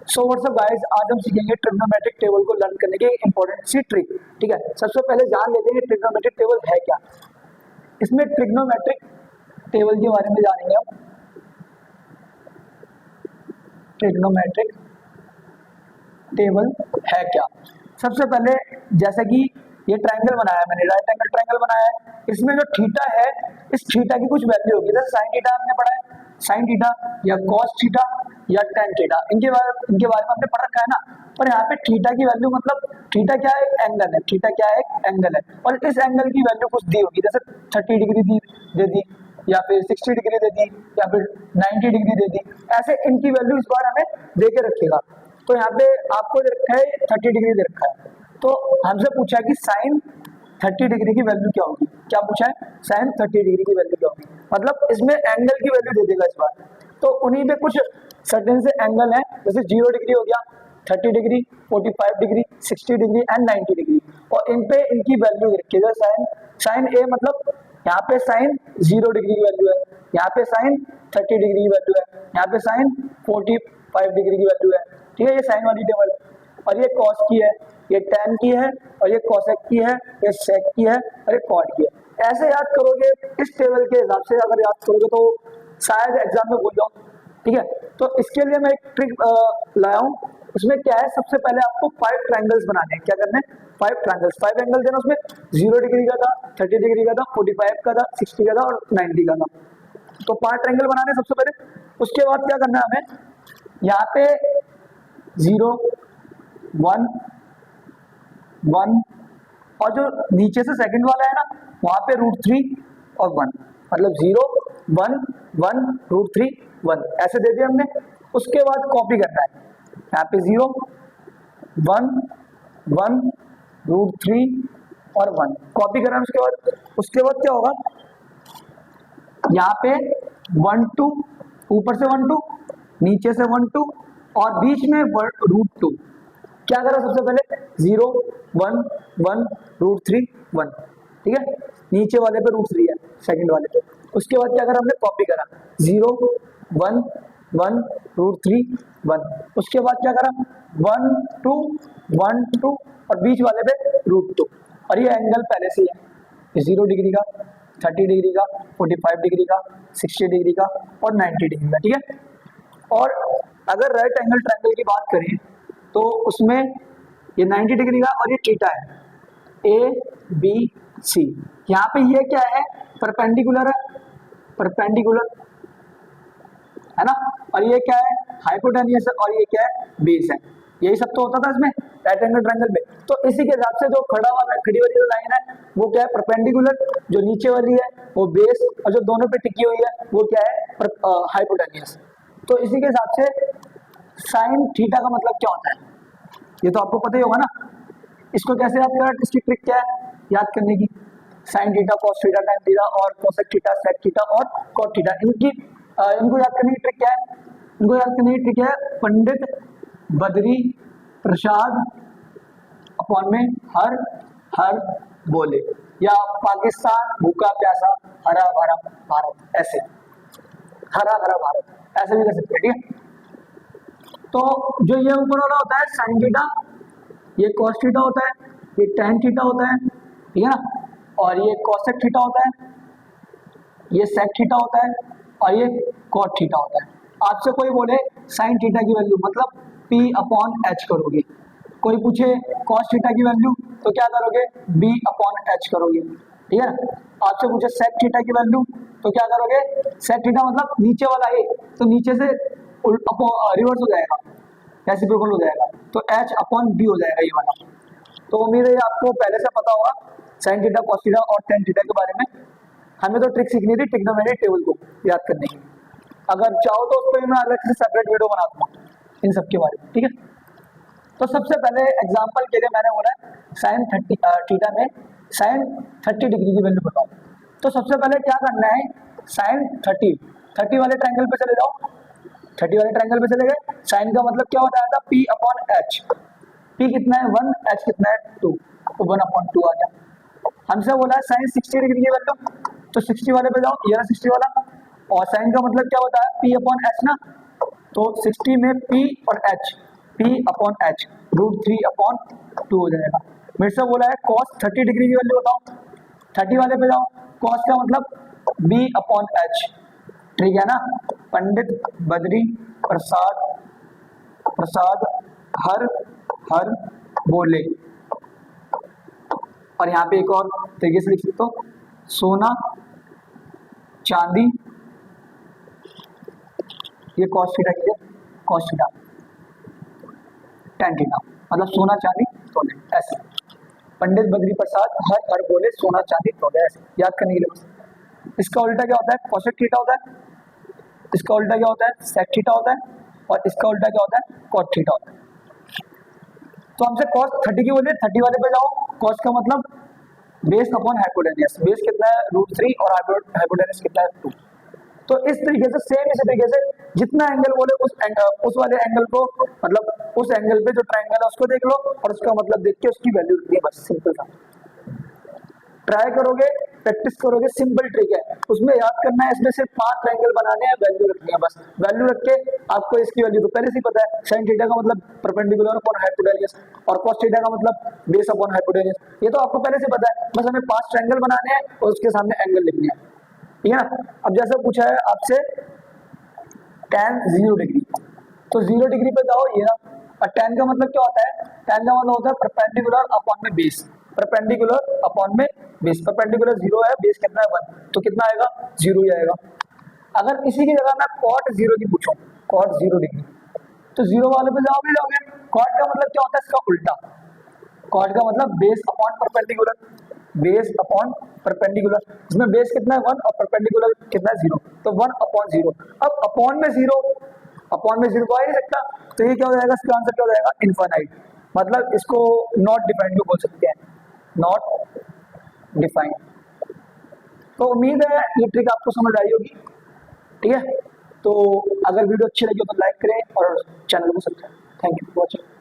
So what's up guys, आज हम सीखेंगे ट्रिग्नोमेट्रिक टेबल को लर्न करने की इंपॉर्टेंट सी ट्रिक। ठीक है, सबसे पहले जान लेते हैं ट्रिग्नोमेट्रिक टेबल है क्या। इसमें ट्रिग्नोमेट्रिक टेबल के बारे में जानेंगे हम। ट्रिग्नोमेट्रिक टेबल है क्या। सबसे पहले जैसे कि ये ट्रायंगल बनाया है मैंने, राइट एंगल ट्रायंगल बनाया है। इसमें जो थीटा है, इस थीटा की कुछ वैल्यू होगी, जैसे साइन थीटा हमने पढ़ा है, साइन थीटा या कॉस थीटा या टेन थीटा, इनके बारे में हमने पढ़ रखा है ना। पर यहाँ पे थीटा की वैल्यू मतलब थीटा क्या है, एंगल है। थीटा क्या है, एंगल है। और इस एंगल की वैल्यू कुछ दी होगी, जैसे 30 डिग्री दे दी या फिर 60 डिग्री दे दी या फिर 90 डिग्री दे दी। ऐसे इनकी वैल्यू इस बार हमें दे के रखेगा। तो यहाँ पे आपको दे रखा है 30 डिग्री दे रखा है, तो हमसे पूछा है कि साइन 30 डिग्री की वैल्यू क्या होगी। क्या पूछा है, साइन 30 डिग्री की वैल्यू क्या होगी, मतलब इसमें एंगल की वैल्यू दे देगा इस बार। तो उन्हीं पे कुछ सर्टेन से एंगल है, जैसे 0 डिग्री हो गया, 30 degree, 45 degree, 60 degree and 90 degree. और इन पे इनकी वैल्यू रखी है। साइन ए मतलब यहाँ पे साइन 0 डिग्री की वैल्यू है, यहाँ पे साइन 30 डिग्री की वैल्यू है, यहाँ पे साइन 45 डिग्री की वैल्यू है। ठीक है, ये साइन वाली टेबल है। और ये कॉस की है, ये टेन की है, और ये कोसेक की है, ये सेक की है, और ये कॉट की है। ऐसे याद करोगे, इस टेबल के हिसाब से अगर याद करोगे तो शायद एग्जाम में भूल जाओ। ठीक है, तो इसके लिए मैं एक ट्रिक लाया हूँ। उसमें क्या है, सबसे पहले आपको 5 ट्रायंगल्स बनाने हैं। क्या करने हैं, 5 ट्रायंगल्स, 5 एंगल देना। उसमें 0 डिग्री का था, 30 डिग्री का था, 45 का था, 60 का था और 90 का था। तो 5 ट्रायंगल बनाने हैं सबसे पहले। उसके बाद क्या करना है हमें, यहाँ पे 0 1 1 और जो नीचे से सेकंड वाला है ना, वहां पे √3 और 1, मतलब 0 1 1 √3 1 ऐसे दे दिया हमने। उसके बाद कॉपी करना है, यहाँ पे 0 1 1 √3 और 1 कॉपी करना है। उसके बाद क्या होगा, यहाँ पे 1 2, ऊपर से 1 2, नीचे से 1 2 और बीच में √2। क्या करा, सबसे पहले 0 1 1 √3 1। ठीक है, नीचे वाले पे √3 है, सेकंड वाले पे। उसके बाद क्या करा, हमने कॉपी करा 0 1 1 √3 1। उसके बाद क्या करा, 1 2 1 2 और बीच वाले पे √2। और ये एंगल पहले से है, 0 डिग्री का, 30 डिग्री का, 45 डिग्री का, 60 डिग्री का और 90 डिग्री का। ठीक है, और अगर राइट एंगल ट्रायंगल की बात करें तो उसमें ये 90 डिग्री का और ये थीटा है, ए बी सी। यहाँ पे ये क्या है, परपेंडिकुलर है, परपेंडिकुलर है ना। और ये क्या है, हाइपोटेन्यूस है, और ये क्या है, बेस है। यही सब तो होता था इसमें राइट एंगल ट्रायंगल में। तो इसी के हिसाब से जो खड़ी वाली जो लाइन है वो क्या है, परपेंडिकुलर। जो नीचे वाली है वो बेस, और जो दोनों पे टिकी हुई है वो क्या है, हाइपोटेन्यूस। तो इसी के हिसाब से साइन थीटा का मतलब क्या होता है, ये तो आपको पता ही होगा ना। इसको कैसे याद करा, इसकी ट्रिक क्या है याद करने की, sine theta, cos theta, tan theta और कोसेक थीटा, सेक थीटा और कॉट थीटा, इनको याद करने की ट्रिक क्या है। इनको याद करने की ट्रिक है, पंडित बद्री प्रसाद अपॉन में हर हर बोले, या पाकिस्तान भूखा प्यासा हरा भरा भारत, ऐसे हरा भरा भारत ऐसे भी कर सकते हैं। ठीक है, तो जो ये ऊपर वाला होता है साइन थीटा, ये कॉस थीटा होता है, ये tan थीटा होता है, ठीक है ना। और ये कोसेक थीटा होता है, ये सेक थीटा होता है, और ये कॉट थीटा होता है। आपसे कोई बोले साइन थीटा की वैल्यू मतलब P/H करोगे, कोई पूछे कॉस थीटा की वैल्यू तो क्या करोगे, B/H करोगे। ठीक है, आपसे पूछे सेक थीटा की वैल्यू तो क्या करोगे, सेक थीटा मतलब नीचे वाला ए, तो नीचे से रिवर्स हो जाएगा, रेसिप्रोकल हो जाएगा, तो H/B हो जाएगा ये वाला। तो उम्मीद है आपको पहले से पता होगा साइन थीटा, कॉस थीटा और tan थीटा के बारे में। हमें तो ट्रिक सीखनी थी ट्रिग्नोमेट्रिक टेबल को याद करने की। अगर चाहो तो उस पर मैं अलग से सेपरेट वीडियो बना दूंगा इन सब के बारे में। ठीक है, तो सबसे पहले एग्जांपल के लिए मैंने बोला साइन थीटा में साइन 30 डिग्री की वैल्यू बताओ। तो सबसे पहले क्या करना है, साइन 30 वाले ट्रायंगल पे चले जाओ। 30 वाले ट्रायंगल पे चले गए, साइन का मतलब क्या होता था, P/H। P कितना है 1, H कितना है 2, तो 1/2 आ गया। हमसे बोला है साइन 60 डिग्री की वैल्यू, तो 60 वाले पे जाओ, ये 60 वाला। और साइन का मतलब क्या होता है, P/H ना, तो 60 में P और H पी अपॉन एच, √3/2 हो जाएगा। मेरे से बोला है cos 30 डिग्री की वैल्यू बताओ, 30 वाले पे जाओ, cos का मतलब b अपॉन एच, ठीक है ना। पंडित बद्री प्रसाद हर हर बोले, और यहाँ पे एक और तरीके से लिख सकते हो, सोना चांदी, ये cos थीटा की है, cos थीटा tan थीटा, मतलब सोना चांदी तोले, ऐसे। पंडित बद्री प्रसाद हर हर बोले सोना चांदी तोले, ऐसे याद करने के लिए बस। इसका उल्टा क्या होता है, cosec थीटा होता है, इसका उल्टा क्या होता है, sec थीटा होता है, और इसका उल्टा क्या होता है, cot थीटा होता है। तो हमसे cos 30 की बोलिए, 30 वाले पे जाओ, cos का मतलब बेस अपॉन हाइपोटेन्यूज, बेस कितना है √3 और हाइपोटेन्यूज कितना है 2। तो इस तरीके से सेम इसी तरीके से जितना एंगल बोले उस वाले एंगल को, मतलब उस एंगल पे जो ट्रायंगल है उसको देख लो और उसका मतलब देख के उसकी वैल्यू लिखनी है, बस सिंपल सा। ट्राई करोगे, प्रैक्टिस करोगे, सिंपल ट्रिक है, उसमें याद करना है, इसमें सिर्फ 5 ट्रायंगल बनाने हैं, वैल्यू रखनी है बस। वैल्यू रख के आपको इसकी वैल्यू तो पहले से ही पता है, sin थीटा का मतलब परपेंडिकुलर अपॉन हाइपोटेन्यूज, और cos थीटा का मतलब बेस अपॉन हाइपोटेन्यूज, ये तो आपको पहले से पता है। बस हमें 5 ट्रायंगल बनाने हैं और उसके सामने एंगल लिखने हैं, ठीक है ना। अब जैसे पूछा है आपसे tan 0 डिग्री, तो 0 डिग्री पे जाओ, ये ना, और tan का मतलब क्या होता है, tan का मतलब होता है परपेंडिकुलर अपॉन में बेस, परपेंडिकुलर अपॉन में बेस, परपेंडिकुलर 0 है, बेस कितना है 1, तो कितना आएगा 0 ही आएगा। अगर इसी की जगह मैं cot 0 की पूछूं, cot 0 डिग्री, तो 0 वाले पे जाओगे, cot का मतलब क्या होता है, इसका उल्टा, cot का मतलब base upon perpendicular, base upon perpendicular, इसमें बेस कितना है 1 और परपेंडिकुलर कितना है 0, तो 1/0। अब अपॉन में 0, अपॉन में 0 तो आ ही नहीं सकता, तो ये क्या हो जाएगा, इसका आंसर क्या हो जाएगा, इनफाइनाइट, मतलब इसको नॉट डिफाइंड भी बोल सकते हैं, नॉट डिफाइंड। तो उम्मीद है ये ट्रिक आपको समझ आई होगी, ठीक है। तो अगर वीडियो अच्छी लगी हो तो लाइक करें और चैनल को subscribe. Thank you for watching.